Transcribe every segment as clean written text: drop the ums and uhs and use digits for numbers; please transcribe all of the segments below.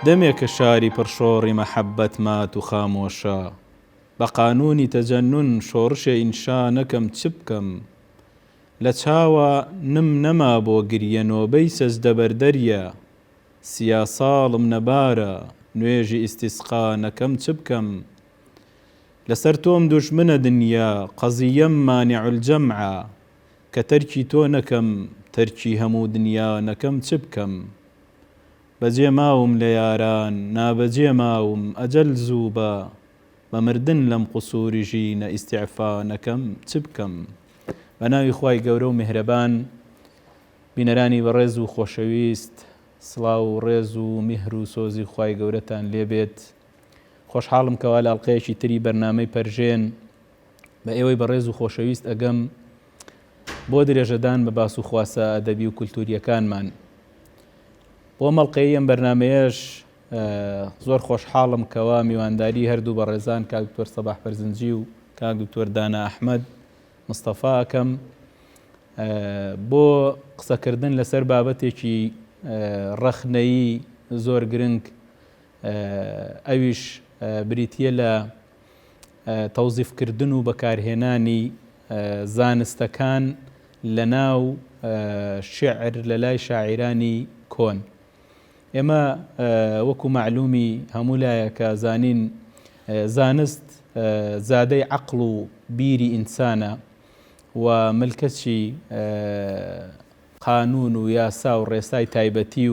دەمێکە شاری پڕشۆڕی مەحەبەت مات و خامۆشە، بە قانونی تەجەنون شۆڕشێ ئینشا نەکەم چ بکەم. لە چاوە نم نەما بۆ گریە نۆبەی سەجدە بەردەریە، سیا ساڵم نەبارە نوێژی ئیستیسقا نەکەم چ بکەم. لەسەر تۆم دوژمنە دنیا قەزیەم مانیع الجەمعە، کە تەرکی تۆ نەکەم تەرکی هەموو دنیا نەکەم چ بکەم. بەجێ ماوم لە یاران نابەجێ ماوم ئەجەل زوو بە مردن لەم قوسووری ژینە ئیستیعفا نەکەم چ بکەم. بە ناوی خوای گەورە و میهرەبان، بینەرانی بەڕێز و خۆشەویست، سڵاو و ڕێز و میهر و سۆزی خوای گەورەتان لێبێت. خۆشحاڵم کەوا لە ئەڵقەیەکی تری بەرنامەی پەرژێن بە ئێوەی بەڕێز و خۆشەویست ئەگەم بۆ درێژەدان بە باس و خواسە ئەدەبی و کولتوریەکانمان. بۆ مەڵقەی ئەم بەرنامەیەش زۆر خۆشحاڵم کەوا میوانداری هەردوو بەڕێزان کاک دکتۆر سەباح بەرزنجی و کاک دکتۆر دانا ئەحمەد مستەفا ئەکەم بۆ قسەکردن لەسەر بابەتێکی ڕەخنەیی زۆر گرنگ، ئەویش بریتیە لە تەوزیفکردن و بەکارهێنانی زانستەکان لە ناو شعر لە لای شاعیرانی کۆن. ئێمە وەکو معلومی هەموو لایەکە زانین زانست زادەی عەقڵ و بیری ئینسانە و ملکەچی قانون و یاسا و ڕێسای تایبەتی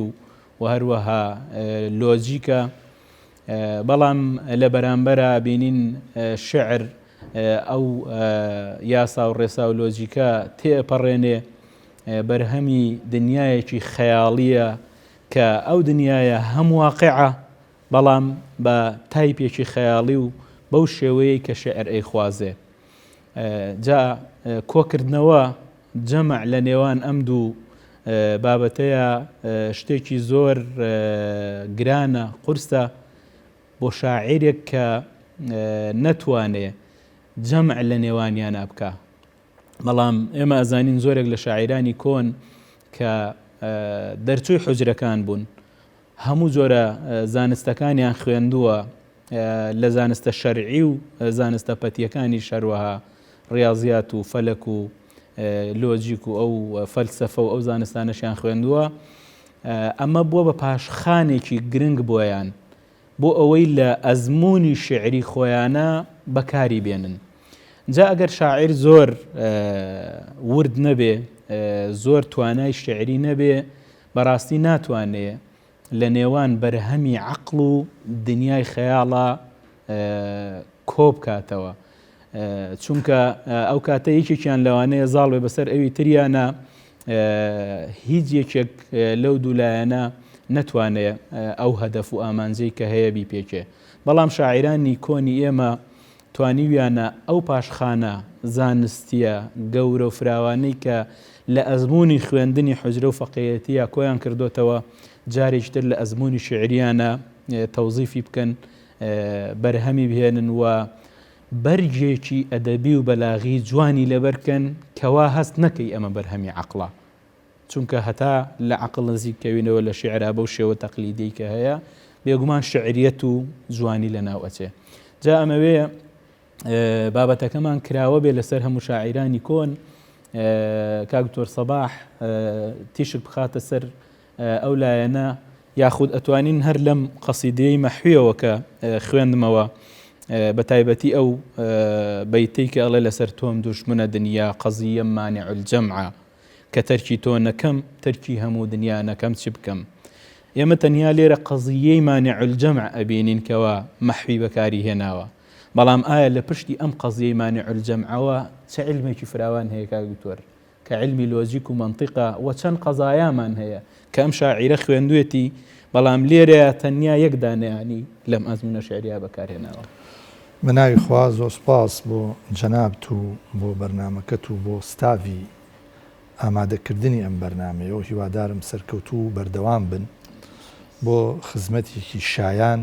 و هەروەها لۆجیکە. بەڵام لە بەرامبەرە بینین شعر ئەو یاسا و ڕێسا و لۆجیکە تێپەڕێنێ بەرهەمی دنیایەکی خەیاڵیە کە ئەو دنیایە هەم واقعە بەڵام بە تایپێکی خەیاڵی و بەو شێوەیە کە شعر ئەیخوازێ. جا کۆکردنەوە جەمع لە نێوان ئەم دوو بابەتەیە شتێکی زۆر گرانە، قورسە بۆ شاعیرێک کە نەتوانێ جەمع لە نێوانیانە بکە. بەڵام ئێمە ئەزانین زۆرێک لە شاعیرانی کۆن کە دەرچووی حوجرەکان بوون، هەموو جۆرە زانستەکانیان خوێندووە، لە زانستە شەرعی و زانستە پەتیەکانی شەروەها ڕیاضیات و فەلەک و لۆجیک و ئەو فەلسەفە و ئەو زانستانەشیان خوێندووە. ئەمە بووە بە پاشخانێکی گرنگ بۆیان بۆ ئەوەی لە ئەزمموی شعری خۆیانە بەکاری بێنن. جا ئەگەر شاعیر زۆر ورد نەبێ، زۆر توانای شعری نەبێ، بەڕاستی ناتوانێ لە نێوان بەرهەمی عەقڵ و دنیای خەیاڵە کۆ بکاتەوە. چونکە ئەو کاتە یەکێکیان لەوانەیە زاڵ بێ بەسەر ئەوی تریانە، هیچ یەکێک لەو دوولایەنە نەتوانێ ئەو هەدەف و ئامانجەی کە هەیە بیپێکێ. بەڵام شاعیرانی کۆنی ئێمە توانیویانە ئەو پاشخانە زانستیە گەورە و فراوانەی کە لە ئەزمموی خوێندنی حوجرە و فەقیهەتیە کۆیان کردوتەوە، جارێکتر لە ئەزمموی شعریانە تەوزیفی بکەن، بەرهەمی بهێنن و بەرگێکی ئەدەبی و بەلاغی جوانی لەبەرکەن کەوا هەست نەکەی ئەمە بەرهەمی عەقڵە، چونکە هەتا لە عەقڵ نزیکەوینەوە لە شیعرا بەو شێوە تەقلیدی کە هەیە بێگومان شعریەت و جوانی لەناو ئەچێ. جا ئەمەوێ بابەتەکەمان کراوە بێ لەسەر هەموو شاعیرانی کۆن. کاک دکتۆر سەباح تیشک بخاتە سەر ئەو لایەنە، یاخود ئەتوانین هەر لەم قەسیدەی مەحویەوە کە خوێندمەوە بە تایبەتی ئەو بەیتەی کە ئەڵێ لەسەر تۆم دوژمنە دنیا قەزیەم مانیع الجەمعە، کە تەرکی تۆ نەکەم تەرکی هەموو دنیا نەکەم چ بکەم. ئێمە تەنیا لێرە قەزیەی مانیع الجەمع ئەبینین کەوا مەحوی بەکاری هێناوە. بەڵام ئایا لە پشتی ئەم قەزیەی مانیع الجەمعەوە چه علمێکی فراوان هەیە کاک دکتۆر، کە علمی لۆجیک و مەنتیقە و چەند قەزایامان هەیە کە ئەم شاعیرە خوێندوێتی، بەڵام لێرە تەنیا یەک دانەیانی لەم ئەزمونە شعریا بەکارهێناوە. بە ناوی خوا زۆر سپاس بۆ جەنابت و بۆ بەرنامەکەت و بۆ ستاوی ئامادەکردنی ئەم بەرنامەیە و هیوادارم سەرکەوتوو و بەردەوام بن بۆ خزمەتێکی شایان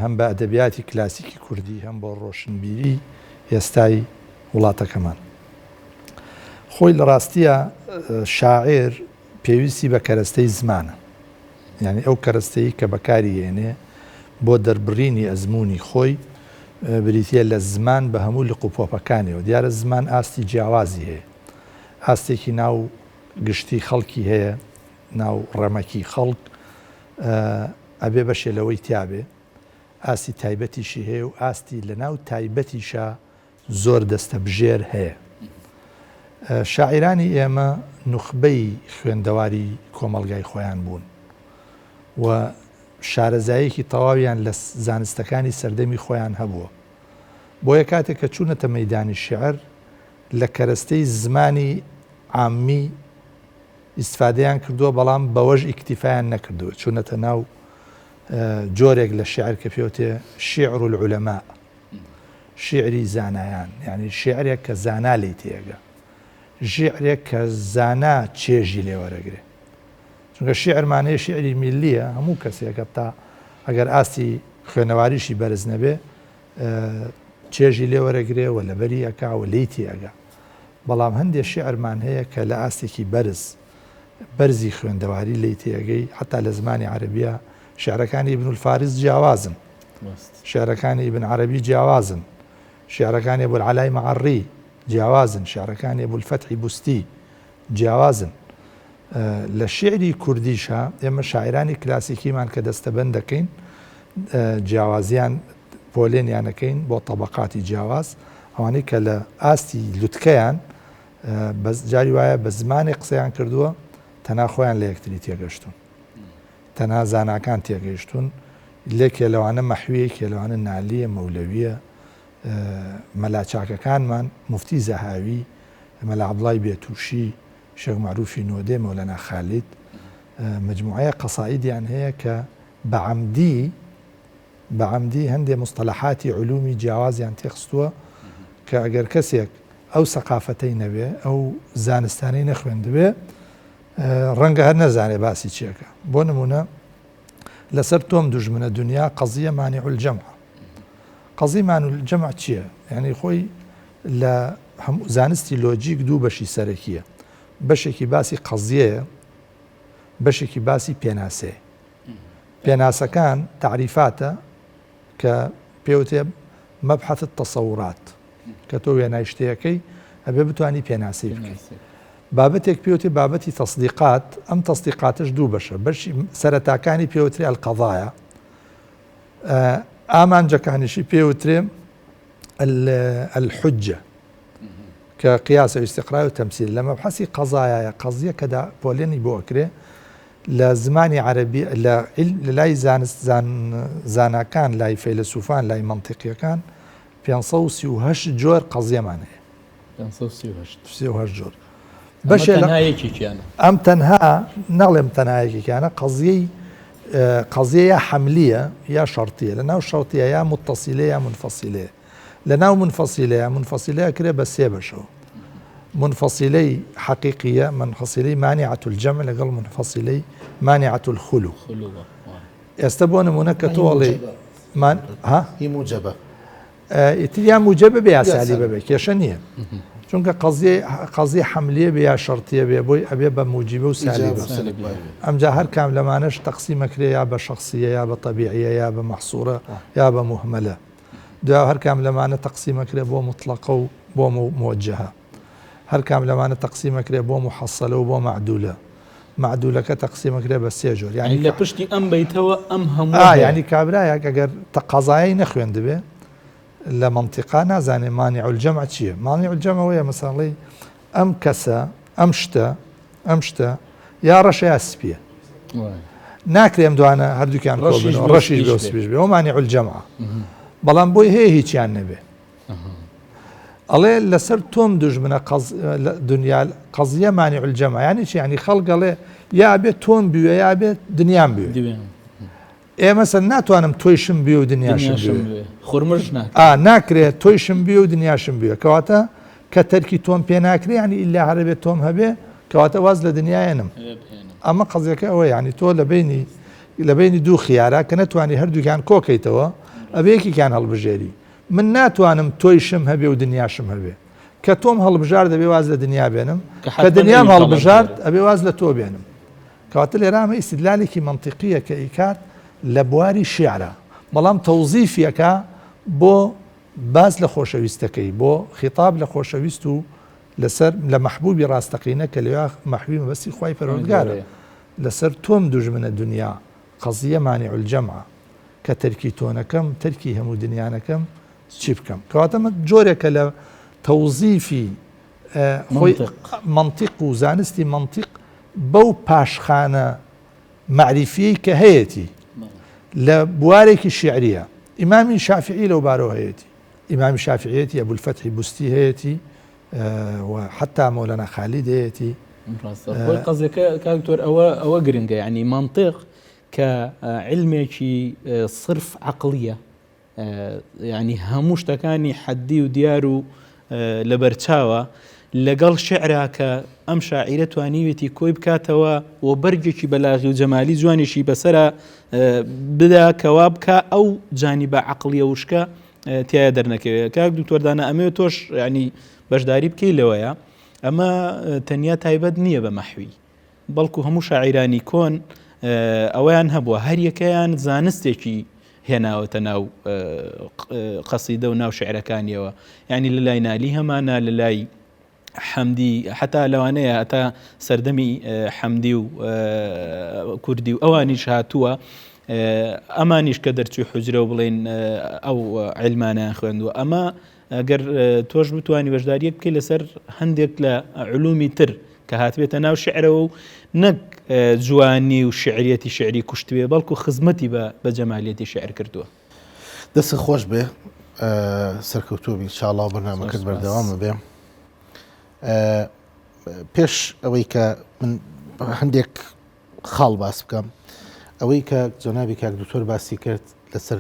هەم بە ئەدەبیاتی کلاسیکی کوردی هەم بۆ ڕۆشنبیری ئێستای وڵاتەکەمان. خۆی لە ڕاستیە شاعیر پێویستی بە کەرەستەی زمانە. یعنی ئەو کەرەستەیی کە بەکاری هێنێ بۆ دەربڕینی ئەزمموی خۆی بریتە لە زمان بە هەموو لە قوپۆپەکانیەوە دیارە زمان ئاستی جیاوازی هەیە ئاستێکی ناو گشتی خەڵکی هەیە ناو ڕەمەکی خەڵک ئەبێ بەشێلەوەی تیاابێ ئاستی تایبەتیشی هەیە و ئاستی لە ناو تایبەتیشە زۆر دەستە بژێر هەیە شاعیرانی ئێمە نوخبەی خوێندەواری کۆمەلگای خۆیان بوون و شارەزایەکی تەواویان لە زانستەکانی سەردەمی خۆیان هەبووە بۆیە کاتێک کە چوونەتە مەیدانی شعر لە کەرەستەی زمانی عامی ئیسفادەیان کردووە بەڵام بەوەژ ئیکتیفایان نەکردووە چوونەتە ناو جۆرێک لە شعر کە پێوتێ شعر العولەما شعری زانایان یعنی شعرێک کە زانا لی تێگە ژعرێک کە زانا چێژی لێوەرەگرێ چونکە شعرمانەیە شعری میلیە هەموو کەسێکە تا ئەگەر ئاستی خوێنەواریشی بەرز نەبێ چێژی لێوەرەگرێ و لەبەری ئەکاوە لی تێگە بەڵام هەندێک شعرمان هەیە کە لە ئاستێکی بەرزی خوێندەواری لی تێگەی حتا لە زمانی عەرەبیە شعرەکانی ئیبن الفارس جیاوازن شعرەکانی ئیبن عەرەبی جیاوازن شعرەکانی ئەبولعەلای مەعەڕی جیاوازن شعرەکانی ئەبولفەتحی بوستی جیاوازن لە شعری کوردیشە ئێمە شاعرانی کلاسیکیمان کە دەستەبەند دەکەین جیاوازیان پۆلێنیانەکەین بۆ تەبەقاتی جیاواز ئەوانەی کە لە ئاستی لوتکەیان جاری وایە بە زمانی قسەیان کردووە تەنها خۆیان لە یەکتری تێگەشتون تەنها زاناکان تێگەیشتون لێکێ لەوانە مەحویە کێلەوانە نالیە مەولەویە مەلاچاکەکانمان مفتی زەهاوی مەلا عەبدوڵای بێتووشی شێخ معروفی نۆدێ مەولەنا خالید مجموعەیە قەسائیدیان هەیە کە بەعەمدی هەندێک مستەلەحاتی علومی جیاوازیان تێخستووە کە ئەگەر کەسێک ئەو سەقافەتەی نەبێ ئەو زانستانەی نەخوێندبێ ڕەنگە هەر نەزانێ باسی چیەکە بۆ نمونە لەسەر تۆم دوژمنە دنیا قەزیە مانیع الجەمع قەزی مانیع الجەمع چییە؟ یعنی خۆی لە زانستی لۆجیک دوو بەشی سەرەکیە بەشێکی باسی قەزیەیە بەشێکی باسی پێناسەیە پێناسەکان تعریفاتە کە پێوتێ مەبحەث التەسەورات کە تۆ وێنای شتەیەکەی ئەبێ بتوانی پێناسی بکەیت بابەتێک پێوتێ بابەتی تەصدیقات ئەم تەصدیقاتش دوو بەشە بەشی سەرەتاکانی پێوترێ القەضایە ئامانجەکانیشی پێوترێ الحجە کە قیاسە و استقرای و تەمسیل لە مەبحەسی قەزایە قەزیە کەدا پۆلێنی بۆ ئەکرێ لە زمانی عەرەبی لە لای زاناکان لای فەیلسوفان لای مەنتیقیەکان 538 جۆر قەزیەمان هەیە 538 جۆر ئەم تەنها نەڵێم تەنهایەکیانە قەزیە حەملیە یا شەرتیە لە ناو شەرتیە یا متصیلە یا منفەسیلەیە لە ناو منفەسیلەیە کرێ بە سێ بەشەوە منفەسیلەی حەقیقیە منفەسیلەی مانیعەت الجەمع لەگەڵ منفەسیلەی مانیعەت الخولو ئێستا بۆ نمونە کە تۆڵێ ئیتریان موجەبە بێ یاسالی بەبێ کێشە نییە چونکە قەزیە حەملیە بێ یا شەرتیە بێ بۆی ئەبێ بە موجیبە و سالی ئەمجا هەر کام لەمانەش تەقسیمەکرێ یا بە شەخصیە یا بە طەبیعیە یا بە مەحسوورە یا بە موهمەلە دوای هەر کام لەمانە تەقسیمەکرێ بۆ مطلقە و بۆ موجهە هەر کام لەمانە تەقسیمەکرێ بۆ محەسەلە و بۆ معدولە معدولەکە تەقسیمەکرێ بە سێ جۆر یعنی لە پشتی ئەم بەیتەوە ئەم هەموو یعنی کابرایەک ئەگەر قەزایی نەخوێندبێ لە منطقا نازانێ مانیع الجەمع چییە مانیع الجەمع وەیە مەساڵی ئەم کەسە ئەم شتە یا ڕەشە یا سپیە ناکرێم دوانە هەردووکیان ڕەشیش بێ و سپیش بێ ئەو مانیع الجەمع بەڵام بۆی هەیە هیچیان نەبێ ئەڵێ لەسەر تۆم دوژمنە دنیا قەزیە مانیع الجەمع یعنی چی یعنی خەڵگەڵێ یا بێت تۆم بوێ یا بێت دنیام بوێ ئێمەسە ناتوانم تۆیشم بێ و دنیاشم خورمژ ناکرێت تۆیشم بێ و دنیاشم بوێ کەواتە کە تەرکی تۆم پێ ناکرێ ینی ئیلا هەرەبێت تۆم هەبێ کەواتە واز لە دنیاێنم ئەمە قەزیەکە ئەوە ینی تۆ لە بینی دوو خیارە کە نەتوانی هەردووکیان کۆکەیتەوە ئەبەیەکیان هەڵبژێری من ناتوانم تۆیشم هەبێ و دنیاشم هەبێ کە تۆم هەڵبژار دەبێ واز لە دنیا بێنم کە دنیام هەڵبژارد ئەبێ واز لە تۆ بێنم کەواتە لێرامە ئیستیدلالێکی منطقیە کە ئیکات لە بواری شیعرە بەڵام تەوزیفیەکە بۆ باز لە خۆشەویستەکەی بۆ خیتاب لە خۆشەویست و لەسەر لە محبوبی ڕاستەقینە کە لێوا محبوبی مەبەستی خوای پەروەردگارە لەسەر تۆم دوژمنە دنیا قەزیە مانع الجەمع کە تەرکی تۆنەکەم تەرکی هەموو دنیانەکەم چی بکەم کەواتەمە جۆرێکە لە تەوزیفی منطق و زانستی منطق بەو پاشخانە معریفیەی کە هەیەی لە بوارێکی شیعریە ئیمامی شافعی لەو بارەوە هەیەی ئیمامی شافعیەتی ئەبولفەتحی بوستی هەیەی وحتا مۆلانا خالید هەیەی قەزەکە کاکتۆر ئەوە گرنگە یعنی منطق کە علمێکی صرف عقلیە یعنی هەموو شتەکانی حەدی و دیار و لەبەرچاوە لەگەڵ شعرا کە ئەم شاعیرە توانیوێتی کۆی بکاتەوە و بەرگێکی بەلاغی و جەمالی جوانیشی بەسرە بدا کەوا بکە ئەو جانیبە عقلیە وشکە تایە دەرنەکەوێت کاک دوکتۆردانە ئەمێ تۆش ینی بەشداری بکەی لەوەیە ئەمە تەنیا تایبەت نییە بە مەحوی بەڵکو هەموو شاعیرانی کۆن ئەویان هەبووە هەر یەکەیان زانستێکی هێناوەتە ناو قەسیدە و ناو شعرەکانیەوە یعنی لە لای نالی هەمانە لە لای حەمدی حتا لەوانەیە هەتا سەردەمی حەمدی و کوردی و ئەوانیش هاتووە ئەمانیش کە دەرچوی حوجرە و بڵێن ئەو علمانیان خوێندووە ئەمە ئەگەر تۆش بتوانی بەشداریە بکەی لەسەر هەندێک لە علومی تر کە هاتبێتە ناو شعرەوە و نەک جوانی و شعریەتی شعری کوشتوێ بەڵکو خزمەتی بە جەمالیەتی شعر کردووە دەست خۆش بێ سەرکەوتوبی انشاءالله بەرنامەکەت بەردەوامە بێ پێش ئەوەی کە من هەندێک خاڵ باس بکەم ئەوەی کە جەنابی کاک دکتۆر باسی کرد لەسەر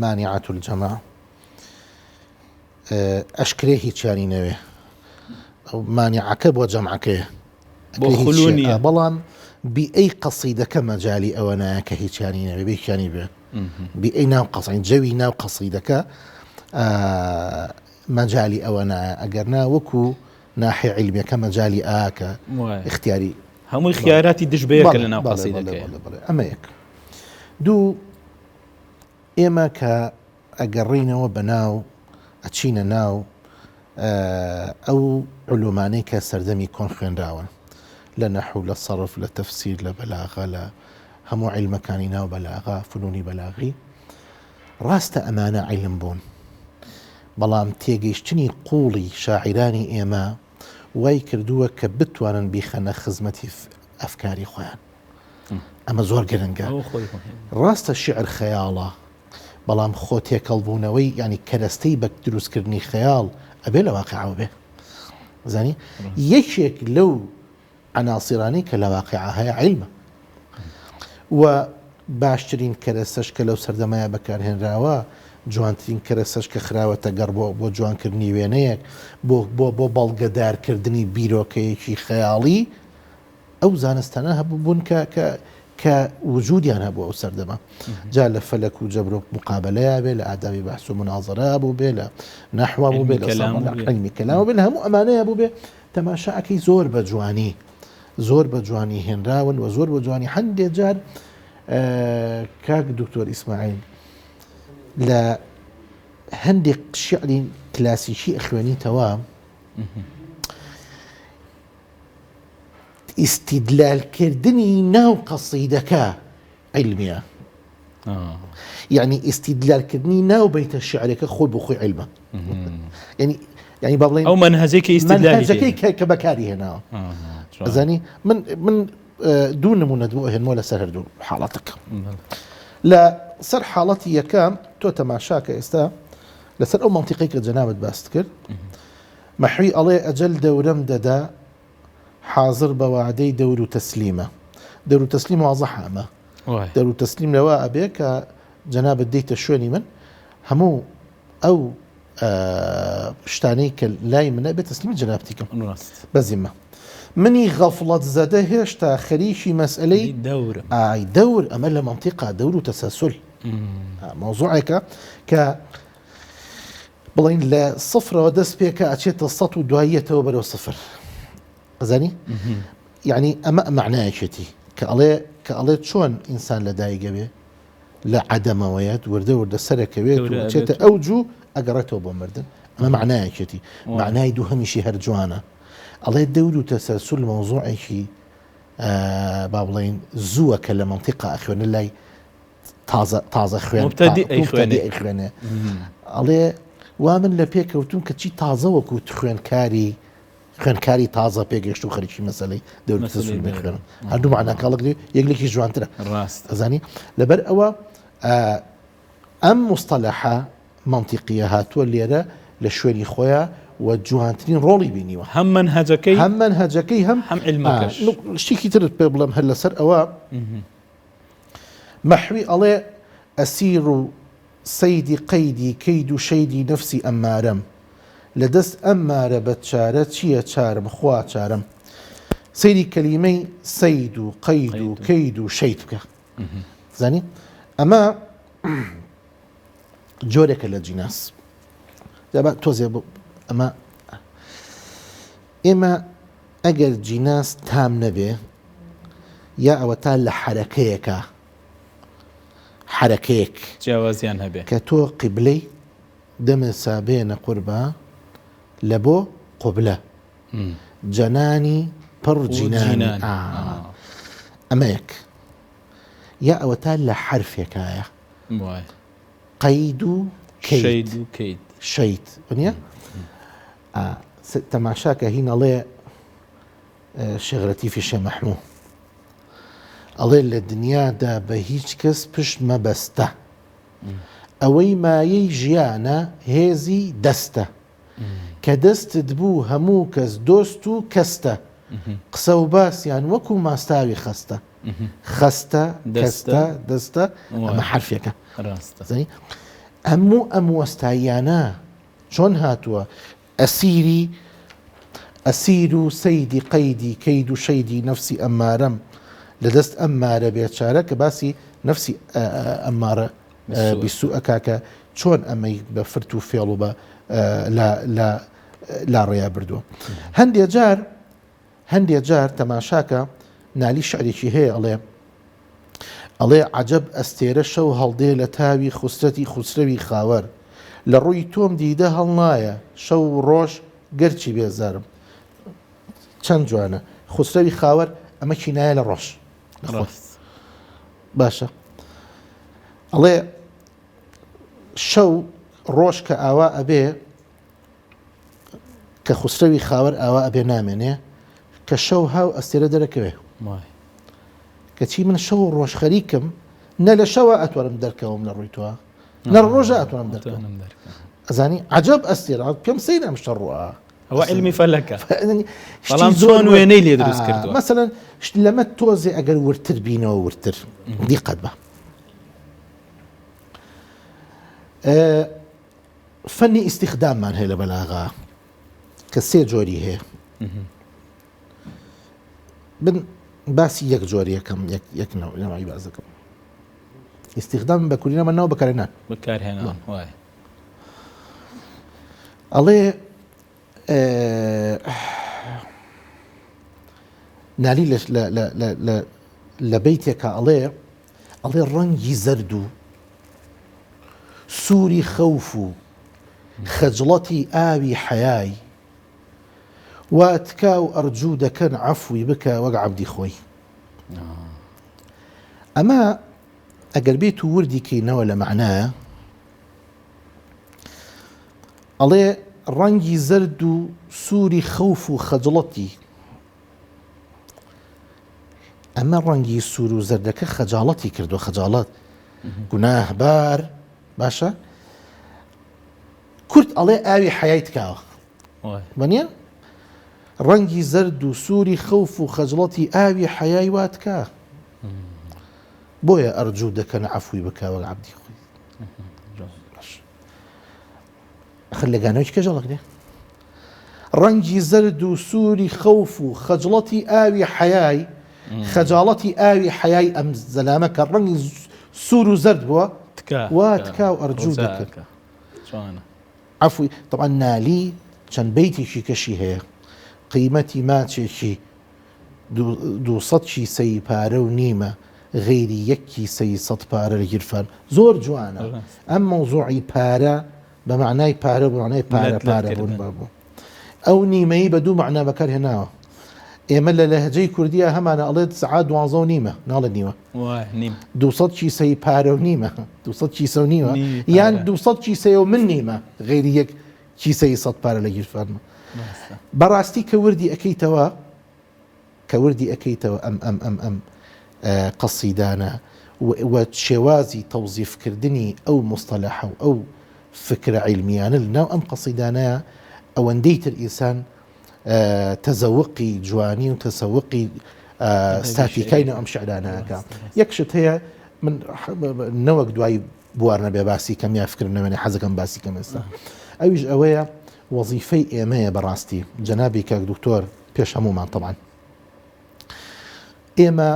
مانیعات الجەمع ئەشکرێ هیچیانی نەوێ ئەو مانیعەکە بۆ جەمعەکەیە بۆ خولونیە بەڵام بئەی قەسیدەکە مەجای ئەوە نایە کە هیچیانی نەوێ بێکیانی بێ بئەی ناو قەسید جەوی ناو قەسیدەکە مەجای ئەوە نایە ئەگەر نا وەکو ناحی علمیەکە مەجای ئاکە اختیاری هەمووی خیاراتی دژبەیەکە لە ناو قەسیدەکەیە ئەمە یەک دوو ئێمە کە ئەگەڕینەوە بە ناو ئەچینە ناو ئەو علومانەی کە سەردەمی کۆن خوێنراون لە نەحو لە سەرف لە تەفسیر لە بەلاغە لە هەموو عیلمەکانی ناو بەلاغا فنونی بەلاغی ڕاستە ئەمانە عیلم بوون بەڵام تێگەیشتنی قوڵی شاعیرانی ئێمە وای کردووە کە بتوانن بیخەنە خزمەتی ئەفکاری خۆیان ئەمە زۆر گرنگە ڕاستە شعر خەیاڵە بەڵام خۆ تێکەڵبوونەوەی ینی کەرەستەی بە دروستکردنی خەیاڵ ئەبێ لە واقعەوە بێ زانی یەکێک لەو عناسیرانی کە لە واقعە هەیە عیلمە و باشترین کەرەسەش کە لەو سەردەمایە بەکارهێنراوە جوانترین کەرەسەش کە خراوەتە گەڕ بۆ جوانکردنی وێنەیەک بۆ بەڵگەدارکردنی بیرۆکەیەکی خەیاڵی ئەو زانستانە هەبوو بوون کە وجودیان هەبوو ئەو سەردەما جا لە فەلەک و جەبر و مقابلەیە بێ لە ئادابی بەحس و مناظرە بوو بێ لە نەحوا بوو بێ لە علمی کەلام بێ لە هەموو ئەمانەیە بوو بێ تەماشاکەی زۆر بە جوانی هێنراون و زۆر بە جوانی هەندێک جار کاک دکتۆر ئیسماعیل لە هەندێک شعری کلاسیکی ئەخوێنیتەوە ئیستیدلالکردنی ناو قەسیدەکە عیلمیە یعنی ئیستیدلالکردنی ناو بەیتە شعرەکە خۆی بۆ خۆی عیلمە یعنی با بڵێن ئەو منهەجێکی ئیستیدلالەکەی کە بەکاری هێناوە ئەزانی من دوو نمونە دوو هێنمەوە لەسەر هەردوو حاڵەتەکە لە سەر حاڵەتی یەکەم تۆ تەماشاکە ئێستا لەسەر ئەو منتیقی کە جەنابەت باست کرد مەحوی ئەڵێ ئەجەل دەورەم دەدا حاضر بە وعدەی دەور و تەسلیمە دەور و تەسلیم وازەح ئەمە دەور و تەسلیم لەوە ئەبێ کە جەنابەت دەیتە شوێنی من هەموو ئەو شتانەی کە لای منە بێت تەسلیمی جەنابەتیکەم بەزیمە منی غەفڵەت زەدە هێشتا خەریکی مەسئلەی دەور ئەمە لە منتیقا دەور و تەسەسل مۆزوعێکە کە بڵین لە سفرەوە دەست پێکە ئەچێتە 100 و دواییەتەوە بەرەو سفر ئەزانی يعني أما معنايشتي كألي شون إنسان لدايقة به لا عدم ويد ورده سرك بيت وشيت أوجو أقرته بمردن أما معنايشتي معناي دو همشي هرجوانا الله يدورو تسلسل موضوع شيء بابلين زوة كلمنطقة أخوان الله تازة أخوان مبتدئ أخوان الله وامن لبيك وتون كتشي تازة وكوت خوێن کاری تازە پێگەشت و خەریکی مەسەلەی دەوری تەسوول بخوێنن هەردوو معناکە هەڵەگرێ یەکلێکی جوانترە ئەزانی لەبەر ئەوە ئەم مستەلەحە منتیقیە هاتووە لێرە لە شوێنی خۆیان و جوانترین ڕۆڵی بینیوە هەم منهەجەکەی هەم علمەکەش شتێکی ترت پێ بڵێم هەر لەسەر ئەوە مەحوی ئەڵێ ئەسیر و سەیدی قەیدی کەید و شەیدی نەفسی ئەمارەم لدست أمارة بتشارة چيا چارم خوا چارم سيدي كلمي سيد وقيد كيد وشيتك زاني أما جورك للجناس دابا توزي أما إما أجل جناس تام نبي يا أوتال حركيك جوازيان هبه كتو قبلي دم سابين قربا لبو قبلة جناني بر جناني أماك يا أوتال لحرف يكايا قيد كيد شيد ونيا تماشاك هنا الله شغلتي في شي محمود الله الدنيا دا بهيج كس بش ما بسته أوي ما يجيانا هذي دسته كدست دبو همو كس دوستو كسته قسو باس يعني وكو ما استاوي خسته كسته دسته أما حرفيك زين أمو استايانا شون هاتوا أسير سيدي قيدي كيد شيدي نفسي أمارم لدست أمارة بيتشارك باسي نفسي أمارة بسوء كاكا شون أمي بفرتو فيلو با لا ريا بردو هندي جار تماشاكا نالي شعري شي هي الله عجب استير شو هالدي لتاوي خسروي خاور لروي توم ديده هالنايا شو روش قرشي بيزارم چەند جوانە خسروی خاوەر ئەمە کینایە لە ڕۆژ باشە ئەڵێ شەو ڕۆژ کە ئاوا ئەبێ کە خسروی خاوەر ئاوا ئەبێ نامێنێ کە شەو هاو ئەستێرە دەرەکەوێ کەچی من شەو ڕۆژ خەریکم نە لە شەوە ئەتوانم دەرکەوم لە ڕووی تۆ نە ڕۆژە ئەتوانم دەرکەوم ئەزانی عەجەب ئەستێرە پێم سەیرە شتە ڕوئا هو علمي فلكة بەڵام زۆن وێنەی لێ دروست کردووە مثلا لەمە تۆزێ ئەگەر ورتر بینەوە ورتر دیقەت بە فەنی ئیستیخداممان هەیە لە بەلاغا کە سێ جۆری هەیە بن باسی یەک جۆری یەکەم یەک نەوەی باز دەکەم ئیستیخدام بەکوورینەوە نەوە بەکارهێنان وای ئەڵێ نالی لە بەیتێکە ئەڵێ ڕەنگی زەرد و سووری خەوف و خەجڵەتی ئاوی حەیای واتکا و ئەرجوو دەکەن عەفوی بکە وەک عەبدی خۆی ئەمە ئەگەر بێت و وردی کەینەوە لە معنایە ئەڵێ ڕەنگی زەرد و سووری خەوف و خەجڵەتی ئەمە ڕەنگی سوور و زەردەکە خەجاڵەتی کردو خەجاڵەت گوناهبار باشە کورد ئەڵێ ئاوی حەیای تکاوە بەنیە ڕەنگی زەرد و سووری خەوف و خەجڵەتی ئاوی حەیای واتکا بۆیە ئەرجوو دەکەن عەفوی بکە وەک عەبدی خۆی خەر لەگانەوەی کەژەڵک دێ ڕەنگی زەرد و سووری خەوف و خەجڵەتی ئاوی حەیای خەجاڵەتی ئاوی حەیای ئەم زەلامە کە ڕەنگی سوور و زەرد بووە وا تکا و ئەرجوو دەکەن عەفوی طبعا نالی چەند بەیتێکی کەشی هەیە قیمەتی ماچێکی 200 کیسەی پارە و نیمە غێری 1 کیسەی 100 پارە لە گیرفان زۆر جوانە. ئەم مەوزوعی پارە بە معنای پارە بۆ معنای پارە بوون بابوو. ئەو نیمەی بە دوو معنا بەکارهێناوە. ئێمە لە لەهجەی کوردیە هەمانە ئەڵێت سعات 12:30 ناڵێ نیوە 200 کیسەی پارە و نیمە 200 کیسە و نیوە یان 200 کیسە و من نیمە غێری 1 کیسەی 100 پارە لە گیرفانمە. بەڕاستی کە وردی ئەەکەیتەوە ئەم قەسیدانە و شێوازی تەوزیفکردنی ئەو مستەلاحە و ئەو فکرە عیلمیانە لەناو ئەم قەسیدانەیە ئەوەندەی تر ئینسان تەزەوقی جوانی و تەسەوقی ستاتیکای ئەم شعرانەکە. یەکشت هەیە من نەوەک دوای بوارنە بێ باسی کەم یافکردنەوەنێ حەزەکەم باسی کەم ئێستا ئەویش ئەوەیە وەزیفەی ئێمەیە بەڕاستی جەنابی کاک دکتۆر پێش هەمومان طبعاً ئێمە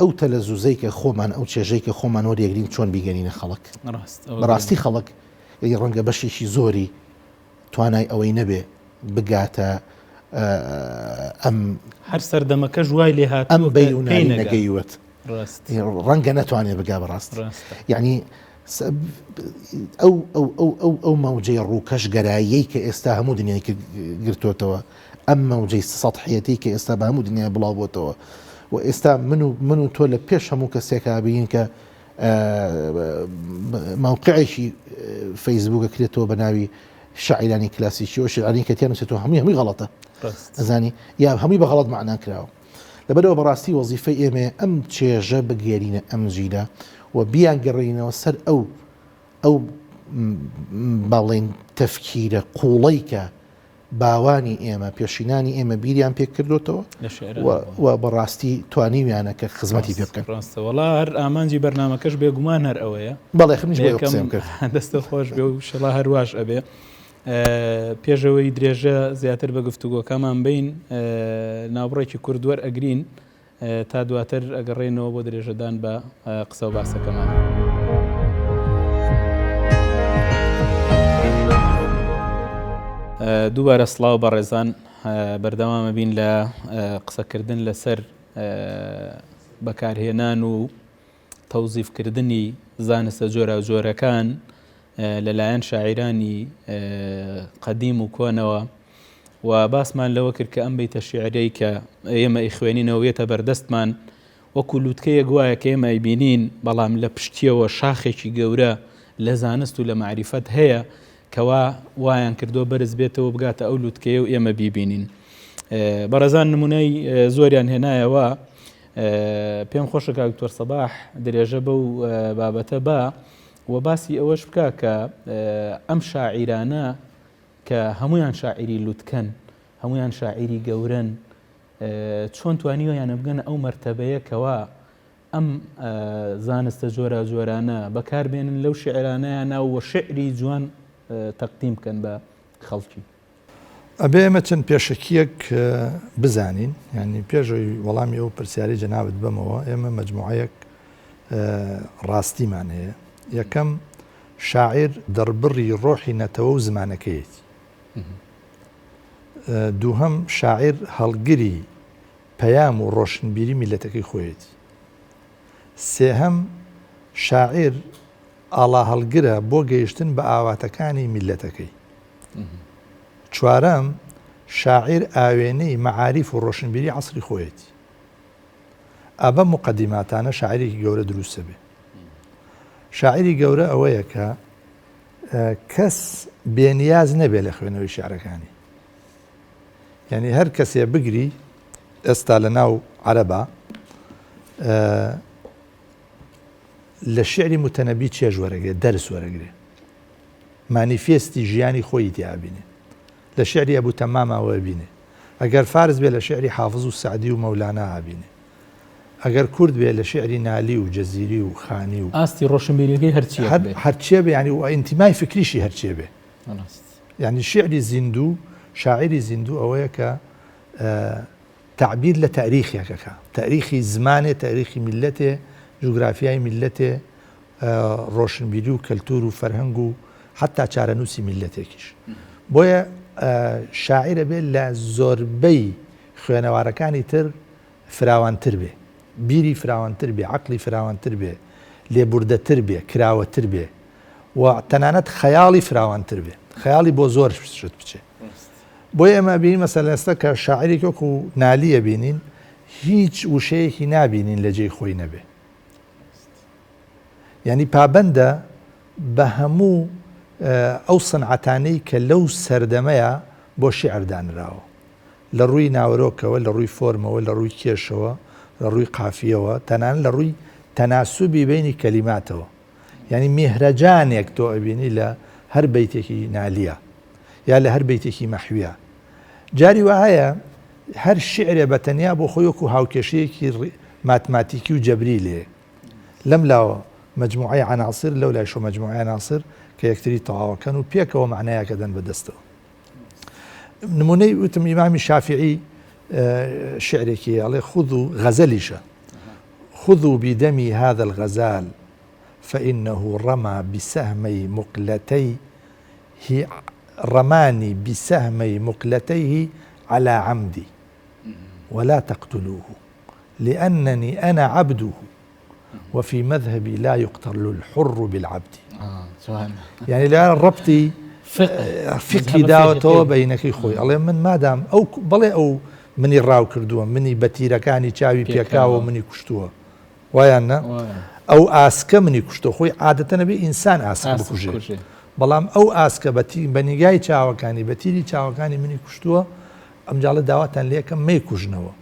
ئەو تەلەزوزەی کە خۆمان ئەو چێژەی کە خۆمان وەریەگرین چۆن بیگەنینە خەڵک بەڕاستی خەڵک ڕەنگە بەشێکی زۆری توانای ئەوەی نەبێ بگاتە ئەم هەر سەردەمەکە ژوای لێ هات ئەم بەیونانی نەگەیوت ڕەنگە نەتوانێت بگا بەڕاست یعنی ئەو مەوجەی ڕووکەش گەراییەی کە ئێستا هەموو دنیای گرتوتەوە ئەم مەوجەی سەطحیەتی کە ئێستا بە هەموو دنیا بڵاو بۆتەوە و ئێستا من و تۆ لە پێش هەموو کەسێکا بین کە مووقعێکی فەیسبووکە کرێتەوە بە ناوی شاعیرانی کلاسیکی و شعرانی کە تیانوسێتەوە هەمووی غەڵەتە ئەزانی یا هەمووی بە غەڵەت معنان کراوە. لەبەرەوە بەڕاستی وەزیفەی ئێمە ئەم چێژە بگێرینە ئەم جیلە و بیان گەڕینەوە سەر ئەو باڵێن تەفکیرە قوڵەی کە باوانی ئێمە پێشینانی ئێمە بیریان پێ کردوتەوە و بەڕاستی توانیویانە کە خزمەتی پێ بکەن. ڕاستەوەڵا هەر ئامانجی بەرنامەکەش بێگومان هەر ئەوەیە بەڵێ خنیش قسەم کرد دەستە خۆش بێ و شڵا هەرواش ئەبێ پێشەوەی درێژە زیاتر بە گفتوگۆکەمان بین ناوبڕێکی کوردوەر ئەگرین تا دواتر ئەگەڕێنەوە بۆ درێژەدان بە قسە و باسەکەمان. دووبارە سڵاو بە ڕێزان بەردەوامە بین لە قسەکردن لەسەر بەکارهێنان و تەوزیفکردنی زانستە جۆرە و جۆرەکان لەلایەن شاعیرانی قەدیم و کۆنەوە و باسمان لەوە کرد کە ئەم بەیتە شیعرەی کە ئێمە ئیخوێنینەوەیەتە بەردەستمان وەکو لووتکەیەک وایە کە ئێمە ئەیبینین بەڵام لە پشتیەوە شاخێکی گەورە لە زانست و لە معریفەت هەیە کەوا وایان کردو بەرز بێتەوە بگاتە ئەو لووتکەیە و ئێمە بیبینین. بەڕێزان نمونەی زۆریان هێنایەوە پێم خۆشە کاک دکتۆر سەباح درێژە بەو بابەتە بە و باسی ئەوەش بکە کە ئەم شاعیرانە کە هەمویان شاعیری لووتکەن هەمویان شاعیری گەورن چۆن توانیویانە بگەنە ئەو مەرتەبەیە کەوا ئەم زانستە جۆرە جۆرانە بەکاربێنن لەو شعرانەیانە و شعری جوان تەقدیم بکەن بە خەڵکی. ئەبێ ئێمە چەند پێشەکیەک بزانین ینی پێشەوەی وەڵامی ئەو پرسیاری جەنابەت بەمەوە ئێمە مەجموعەیەک ڕاستیمان هەیە. یەکەم شاعیر دەڕبڕی ڕۆحی نەتەوە و زمانەکەیەتی. دووهەم شاعیر هەڵگری پەیام و ڕۆشنبیری میلەتەکەی خۆیەتی. سێهەم شاعیر ئاڵا هەڵگرە بۆ گەیشتن بە ئاواتەکانی میلەتەکەی. چوارەم شاعیر ئاوێنەی مەعاریف و ڕۆشنبیری عەسری خۆیەتی. ئەبە مقەدیماتانە شاعیرێکی گەورە دروستە بێ. شاعیری گەورە ئەوەیە کە کەس بێنیاز نەبێ لە خوێنەوەی شعرەکانی. یعنی هەر کەسێ بگری ئێستا لە ناو عەرەبا لە شعری متەنەبی چێژ وەرەگرێ دەرس وەرەگرێ مانیفێستی ژیانی خۆی تیابینێ لە شعری ئەبوو تەمامەوە بینێ ئەگەر فارس بێ لە شعری حافظ و سعدی و مەولانا هابینێ ئەگەر کورد بێ لە شعری نالی و جەزیری و خانی و ئاستی ڕۆشنبیریەکەی هەرچیە بێ ینی و ئینتیمای فکریشی هەرچیە بێ. یعنی شعری زیندوو شاعری زیندوو ئەوەیە کە تعبیر لە تاریخیەکەکە تاریخی زمانێ تاریخی میلەتێ جوگرافیای میلەتێ ڕۆشنبیری و کەلتور و فەرهەنگ و حتا چارەنووسی میلەتێکیش. بۆیە شاعیرە بێت لە زۆربەی خوێنەوارەکانی تر فراوانتر بێ، بیری فراوانتر بێ، عقلی فراوانتر بێ، لێبوردەتر بێ، کراوەتر بێ و تەنانەت خەیاڵی فراوانتر بێ، خەیاڵی بۆ زۆر شت بچێ. بۆی ئێمە بینین مەسەلەن ئێستا کە شاعیرێک وەکو نالیە بینین هیچ وشەیەکی نابینین لە جێی خۆی نەبێ، یعنی پابەندە بە هەموو ئەو سنعەتانەی کە لەو سەردەمەیە بۆ شیعر دانراوە، لە ڕووی ناوەرۆکەوە، لە ڕووی فۆرمەوە، لە ڕووی کێشەوە، لە ڕووی قافیەوە، تەنانەت لە ڕووی تەناسوبی بینی کەلیماتەوە، یعنی میهرەجانێک تۆ ئەبینی لە هەر بەیتێکی نالیە یا لە هەر بەیتێکی مەحویە. جاری وایە هەر شعرێ بە تەنیا بۆ خۆی وەکو هاوکێشەیەکی ماتماتیکی و جەبری لێ، لەم لاوە مجموعەی عناصر لەو لای شۆ مجموعەی عناصر کە یەکتری تەواوەکەن و پێکەوە معنایەکە دەن بەدەستەوە. نمونەی وتم ئیمامی شافعی شعرێکی ئەڵێ خذوا غەزەلیشە خذوا بدمي هذا الغزال فإنه رمى بسهمي مقلتيه رماني بسهمي مقلتيه على عمدي ولا تقتلوه لأنني أنا عبده وفي مذهبي لا يقتل الحر بالعبد. يعني لا ربطي فقهي داوەتەوە بەینەکەی خۆی ئەڵێ من مادام ئەو بەڵێ ئەو منی ڕاو کردووە، منی بەتیرەکانی چاوی پێکاوە منی کوشتووە، وایان نە ئەو ئاسکە منی کوشتۆ خۆی عادەتە نەبێ ئینسان ئاسک بکوژێ، بەڵام ئەو ئاسکە بە نیگای چاوەکانی بە تیری چاوەکانی منی کوشتووە، ئەمجاڵە داواتان لێکم مەیکوژنەوە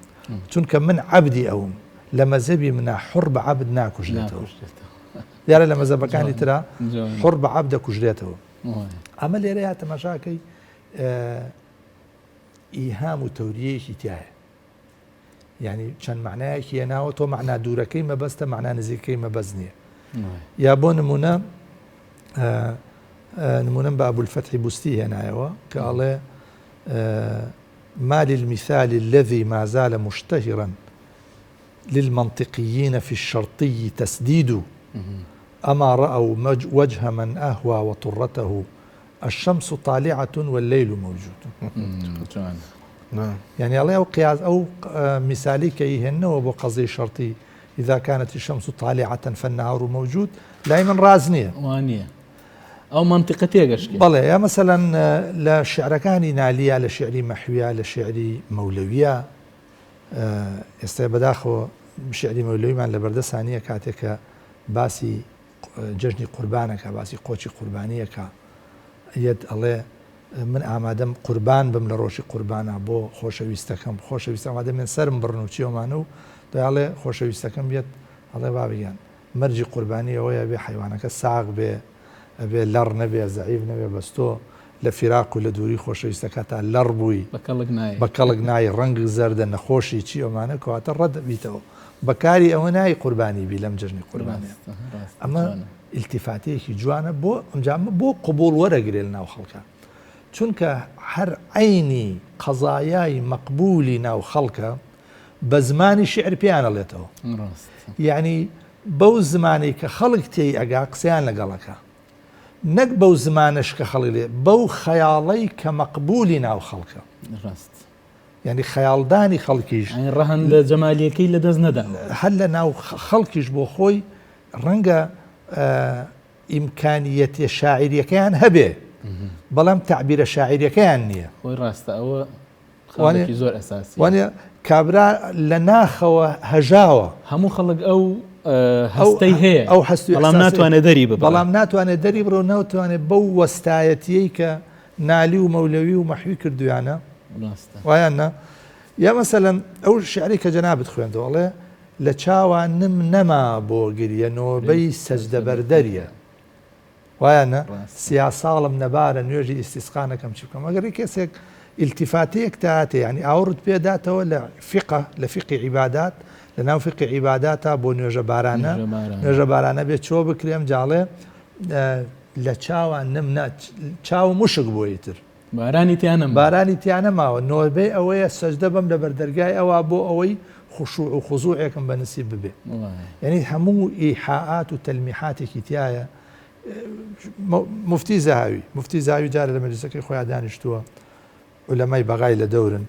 چونکە من عەبدی ئەوم، لە مەزهبی منە حوڕ بە عەبد ناکوژێتەوە، دیارە لە مەزهبەکانی ترا حوڕ بە عەبد دەکوژرێتەوە. ئەمە لێرە یا تەماشاکەی ئیهام و تەوریەیەکی تایە، یعنی چەند معنایەکی هێناوە تۆ معنا دوورەکەی مەبەستە، معنا نزیکەکەی مەبەست نییە. یا بۆ نمونەم بە ئەبولفەتحی بوستی هێنایەوە کە ئەڵێ ما للمثال الذي ما زال مشتهرا للمنطقيين في الشرطي تسديد أما رأوا وجه من أهوى وطرته الشمس طالعة والليل موجود. يعني الله أو قياس أو مثالي كيهن وبو قضية شرطي إذا كانت الشمس طالعة فالنهار موجود لا من رازنية وانية أو منطقتي قشكي بلى يا مثلا لشعر كان نالية لشعري محوية لشعري مولوية استبداخو شعري مولوي من لبرد ثانية كاتك باسي جژنی قوربانەکە باسی قۆچی قوربانیەکە یەت ئەڵێ من ئامادەم قوربان بم لە ڕۆژی قوربانە بۆ خۆشەویستەکەم خۆشەویستە ئامادە من سرم بڕن و چیۆمانە و دەڵێ خۆشەویستەکەم بێت ئەڵێ بابیان مەرجی قوربانی ئەوەیە بێ حیوانەکە ساغ بێ ئەبێ لەڕ نەبێ زەعیف نەبێ بەستۆ لە فیراق و لە دووری خۆشەویستەکە تا لەڕ بووی بە کەڵک نای ڕەنگ زەردە نەخۆشی چی ئەومانە کەواتە ڕەت بیتەوە بەکاری ئەوە نای قوربانی بی لەم جژنی قوربانیە. ئەمە ئیلتیفاتەیەکی جوانە بۆ ئەمجامە بۆ قبول وەرەگرێ لە ناو خەڵکە، چونکە هەر عینی قەزایای مەقبولی ناو خەڵکە بە زمانی شعر پێیانەڵێتەوە، یعنی بەو زمانی کە خەڵک تێی ئەگا قسەیان لەگەڵەکە، نەک بەو زمانش کە خەڵک لێ بەو خەیاڵەی کە مەقبولی ناو خەڵکە، یعنی خەیاڵدانی خەڵکیش ڕەهەن لە جەمالیەکەی لە دەست نەدا، هەر لە ناو خەڵکیش بۆ خۆی ڕەنگە ئیمکانیەتی شاعیریەکەیان هەبێ بەڵام تعبیرە شاعیریەکەیان نییە. خۆی ڕاستە ئەوە خەڵکی زۆر ئەساسی وانە کابرا لە ناخەوە هەژاوە هەموو خەڵک ئەو هەستەی هەیە ئەو هەستی بەڵام ناتوانێت دەری ببڕێت، بەڵام ناتوانێت دەری بڕۆ ناتوانێت بەو وەستایەتیەی کە نالی و مەولەوی و مەحوی کردویانە وایانە. یا مەسەلەن ئەو شعری کە جەنابەت خوێندەوە ئەڵێ لە چاوانم نەما بۆ گریە نۆبەی سەجدە بەردەریە، وایانە سیا ساڵم نەبارە نوێژی ئیستیسقانەکەم چی بکەم. ئەگەر کەسێک ئیلتیفاتەیەک تاتێ ینی ئاورت پێداتەوە لە فقه لە فقی عیبادات لە ناو فقی عیباداتە بۆ نوێژە بارانە نوێژە بارانە بێت چۆ بکرێم جاڵێ لە چاوان نم چاو مشک بۆی تر بارانی تیانەماوە نۆبەی ئەوەیە سەجدە بەم لە بەردەرگای ئەوە بۆ ئەوەی خوشوع و خوزوعێکم بەنسیب ببێ. یعنی هەموو ئیحاءات و تەلمیحاتێکی تایە. مفتی زاوی جارە لە مەجلیسەکەی خۆیان دانیشتووە، عولەمای بەغای لە دەورن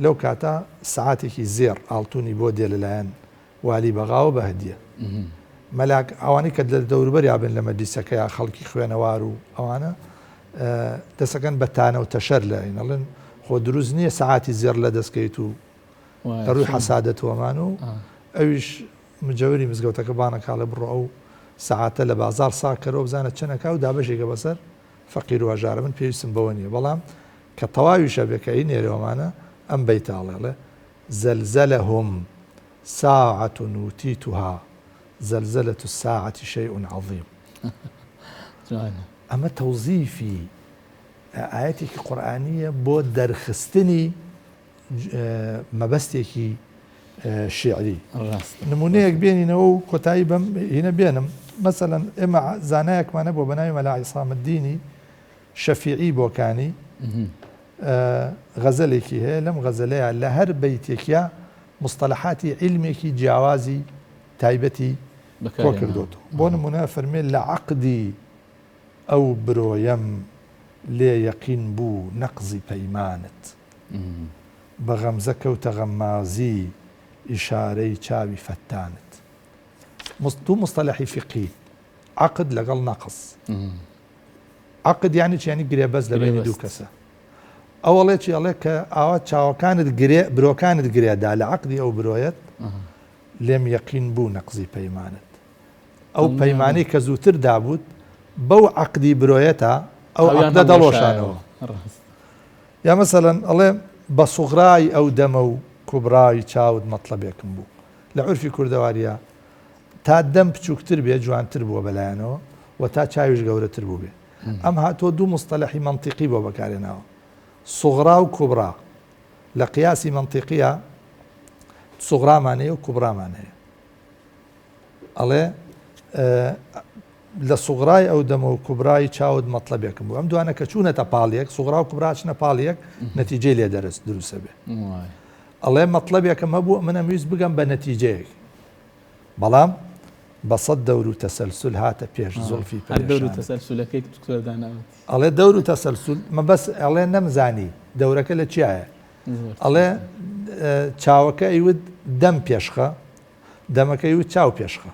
لەو کاتە سعاتێکی زێر ئاڵتونی بۆ دێ لەلایەن والی بەغاوە بە هەدیە مەلاک ئەوانەی کە لە دەوروبەریا بن لە مەجلیسەکەیە خەڵکی خوێنەوار و ئەوانە دەسەکەن بەتانە و تەشەر لە ئەڵێن خۆ دروست نییە سعاتی زێر لە دەستکەیت و ڕووی حەسادەت وەمان و ئەویش مجەوری مزگەوتەکە بانەکا لە بڕۆ ئەو سعاتە لە بازار ساکەرەوە بزانە چەنەکە و دابەشێکە بەسەر فەقیر و هەژارە من پێویستم بەوە نییە بەڵام کە تەواویشە بێکەی نێرەوەمانە ئەم بەیتاڵێڵێ زەلزەلەهم ساعة أوتيتها زلزلة الساعة شيء عظيم ئەمە تەوزیفی ئاەتێکی قورئانیە بۆ دەرخستنی مەبەستێکی شیعری نمونەیەک بێنینەوە و کۆتایی بەم هینە بێنم مەسەلەن ئێمە زانایەکمانە بۆ بەناوی مەلا عیسام الدینی شەفیعی بۆکانی غەزەلێکی هەیە لەم غەزەلەیە لە هەر بەیتێکیا مصطلحاتی علمێکی جیاوازی تایبەتی کۆ کردوتەوە بۆ نمونە فەرمێ لە عەقدی ئەو برۆیەم لێ یەقین بوو نەقزی پەیمانت بە غەمزە کەوتە غەمازی ئیشارەی چاوی فەتانت دوو مصطلحی فقهی عەقد لەگەڵ نەقز عەقد یعنی چی یعنی گرێبەست لە بینی دوو کەسە ئەوەڵێ چی ئەڵێ کە ئاوا چاوەکانت برۆکانت گرێدا لە عەقدی ئەو برۆیەت لێم یەقین بوو نەقزی پەیمانت ئەو پەیمانەی کە زووتر دابوت بەو عەقدی برۆیەتە ئەو عەقدە دەڵۆشانەوە یا مەسەلەن ئەڵێ بە سوغڕای ئەو دەمە و کوبڕای چاوت مەطلەبێکم بوو لە عورفی کوردەواریە تا دەم بچووکتر بێ جوانتر بووە بەلایەنەوە و تا چاویش گەورەتر بوو بێ ئەم هاتۆ دوو مصطلحی منطقی بۆ بەکارێناوە سوغڕا و کوبڕا لە قیاسی منطقیە سوغڕامانەیە و کوبڕامانەیە ئەڵێ لە سوغڕای ئەو دەمە و کوبرای چاوت مەطلەبێکم بوو ئەم دوانە کە چوونەتە پاڵیەک سوغڕا و کوبراچنە پاڵیەک نەتیجەی لێ دەرست دروستە بێ ئەڵێ مەطلەبێکم هەبوو منە ویست بگەم بە نەتیجەیەک بەڵام بە سەد دەور و تەسەلسول هاتە پێش زولفی ئەڵێ دەور و تەسەلسول مەبەس ئەڵێ نەمزانی دەورەکە لە چیایە ئەڵێ چاوەکە ئیوت دەم پێشخە دەمەکە ئیوت چاو پێشخە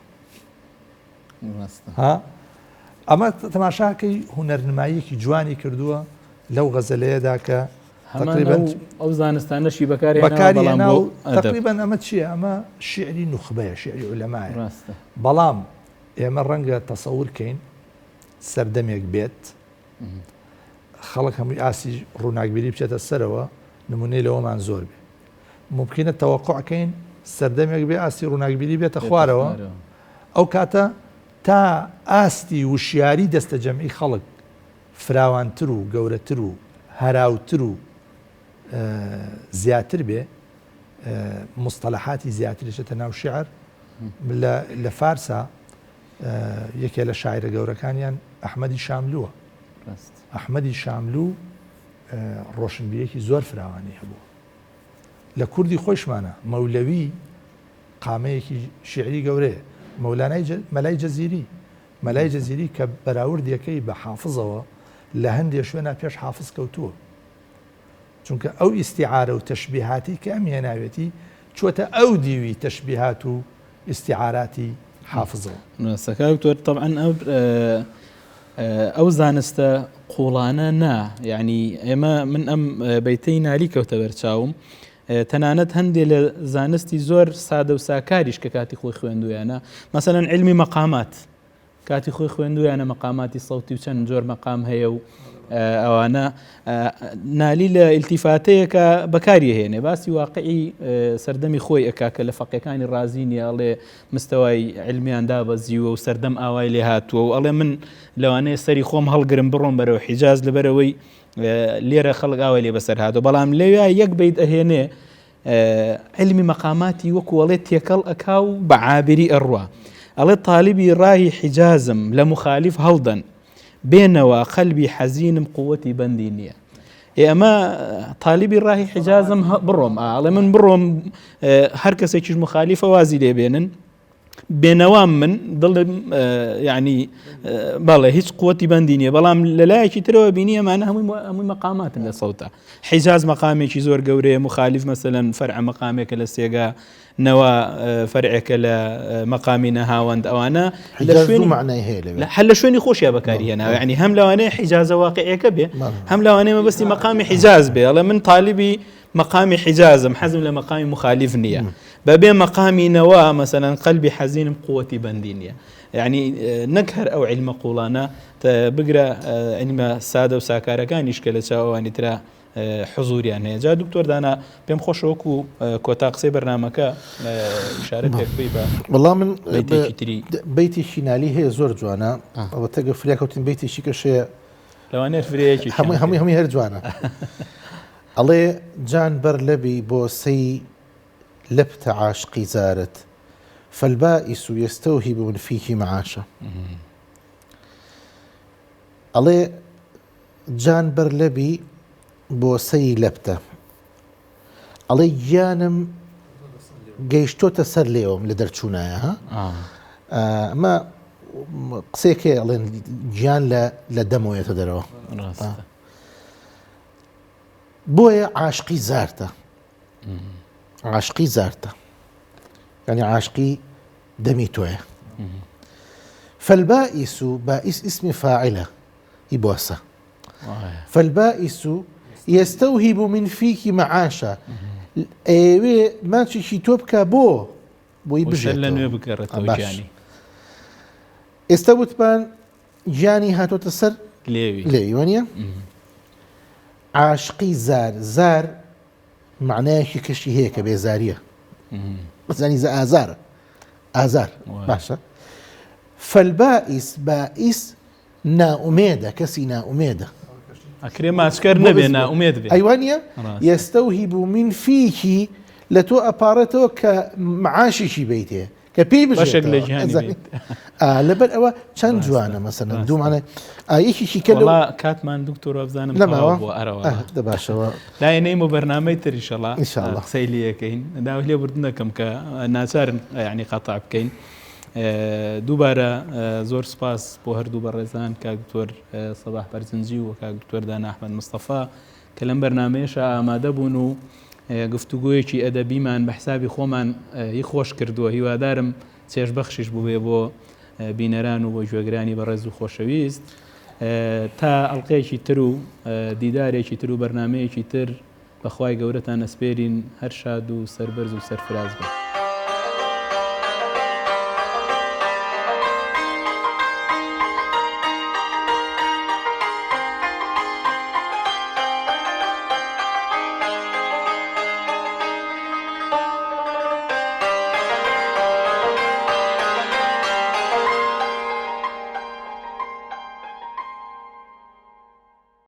ئەمە تەماشاکەی هونەرنماییەکی جوانی کردووە لەو غەزەلەیەدا کە ئەو زانستانەشی بەکاری تقریبا ئەمە چییە ئەمە شعری نوخبەیە شعری عولەمایە بەڵام ئێمە ڕەنگە تەسەور کەین سەردەمێک بێت خەڵک هەمووی ئاسی ڕووناکبیری بچێتە سەرەوە نمونەی لەوەمان زۆر بێ ممکنە تەوەقوعکەین سەردەمێک بێ ئاسی ڕووناکبیری بێتە خوارەوە ئەو کاتە تا ئاستی وشیاری دەستە جەمعی خەڵک فراوانتر و گەورەتر و هەراوتر و زیاتر بێ مصطلحاتی زیاتریشێتە ناو شیعر لە فارسا یەکێ لە شاعرە گەورەکانیان ئەحمەدی شاملووە ئەحمەدی شاملوو ڕۆشنبیەکی زۆر فراوانی هەبوو لە کوردی خۆشمانە مەولەوی قامەیەکی شیعری گەورەیە مەلای جەزیری مەلای جەزیری کە بەراوردیەکەی بە حافظەوە لە هەندێک شوێنە پێش حافظ کەوتووە چونکە ئەو ئیستیعارە و تەشبیهاتی کە ئەم هێناوێتی چۆتە ئەو دیوی تەشبیهات و ئیستیعاراتی حافظەوە سەکاوتۆر طبعا ئەو زانستە قوڵانە نا یعنی ئێمە من ئەم بەیتەی نالی کەوتە بەرچاوم تەنانەت هەندێک لە زانستی زۆر سادە و ساکاریش کە کاتی خۆی خوێندویانە مەسەلەن علمی مەقامات کاتی خۆی خوێندویانە مەقاماتی سەوتی و چەند جۆر مەقام هەیە و ئەوانە نالی لە ئیلتیفاتەیەکە بەکاری هێنێ باسی واقعی سەردەمی خۆی ئەکا کە لە فەقیەکانی ڕازینی ئەڵێ مستەوای علمیان دابەزیوە و سەردەم ئاوای لێ هاتووە و ئەڵێ من لەوانەیە سەری خۆم هەڵگرم بڕۆم بەرەوە حیجاز لەبەرەوەی لێرە خەڵک ئاوای لێ بەسەر هاتووە بەڵام لەوێ یەک بەیت ئەهێنێ علمی مەقاماتی وەکو ئەڵێ تێکەڵ ئەکا و بە عابری ئەڕوا ئەڵێ تاالبی ڕاهی حیجازم لە مخالیف هەڵدەن بێنەوە قەلبی حەزینم قووەتی بەندی نییە ئێمە تاالبی ڕاهی حیجازم بڕۆم ئاڵێ من بڕۆم هەر کەسێکیش مخالیفە وازی لێبێنن بێنەوام من دڵم یعنی بەڵێ هیچ قوتی بەندی نییە بەڵام لە لایەکی ترەوە بینی ئەمانە هەمووی مەقاماتن لە سەوتە حیجاز مەقامێکی زۆر گەورەیە مخالیف مەسەلەن فەرع مەقامێکە لە سێگا نەوە فەرعێکە لە مەقامی نەهاوەند ئەوانە هەر لە شوێنی خۆشیە بەکاری هێناوە یعنی هەم لەوانەیە حیجازە واقعیەکە بێ هەم لەوانەیە مەبەستی مەقامی حیجاز بێ ئەڵێ من طالبی مقامی حجازم حەزم لە مەقامی مخالیف نییە بەبێ مەقامی نەوە مەسەلەن قەلبی حەزینم قووەتی بەندی نییە یعنی نەک هەر ئەو عیلمە قوڵانە بگرە عیلمە سادە و ساکارەکانیش کە لە چاوەوانی ترە حضوریان هەیە جا دکتۆر دانا پێم خۆشەوەکو کۆتا قسەی بەرنامەکە شارەتێک بی بە وەڵام من بەیتێکی نالی هەیە زۆر جوانە ئەوە تەگە فریاکەوتین بەیتێکی کەشەیە لەوانەیە فرەیەکی هەمووی هەر جوانە ئەڵێ جان بەر لەبی بۆ سەی لبت عاشقی زارت فالبائس يستوهب من فيه معاشا ئەڵێ جان بەر لەبی بۆ سەی لەبتە ئەڵێ گیانم گەیشتۆتە سەر لێوم لە دەرچوونایە ئەمە قسێکێ ئەڵێن گیان لە دەمەوەیەتە دەرەوە بۆیە عاشقی زارتە عاشقی زارتە يعني عاشقي دمي تويه فالبائس بائس اسم فاعله يبوسه فالبائس يستوهب من فيك معاشا ايوه ما شي توبكا بو يبجي استوت بان جاني هاتو تسر ليوي ونيا عاشقي زار معناه كشي هيك بيزاريه يعني آزار باشا فالبائس بائس ناؤميدة كسي ناؤميدة أكرم أشكر نبي ناؤميد به أيوانيا يستوهب من فيك لتو أبارتو كمعاشي بيته كبي بجيته لبن أوا كان جوانا مثلا دوم على أيش شيء كله والله كاتمان دكتور أفزان لا باشا لا ينيمو برنامج ترى إن شاء الله سيليه كين داوي لي بردنا كم كناسار يعني قطع بكين دوباره زور سپاس بۆ هەردوو بەڕێزان کاک دکتۆر سەباح بەرزنجی و کاک دکتۆر دانا ئەحمەد مستەفا کە لەم بەرنامەیەشە ئامادە بوون و گفتوگۆیەکی ئەدەبیمان بە حسابی خۆمان هی خۆش کردووە هیوادارم چێژبەخشیش بووێ بۆ بینەران و بۆ گوێگرانی بەڕێز و خۆشەویست تا ئەڵقەیەکی تر و دیدارێکی تر و بەرنامەیەکی تر بەخوای گەورەتان ئەسپێرین هەر شاد و سەربەرز و سەرفراز بن.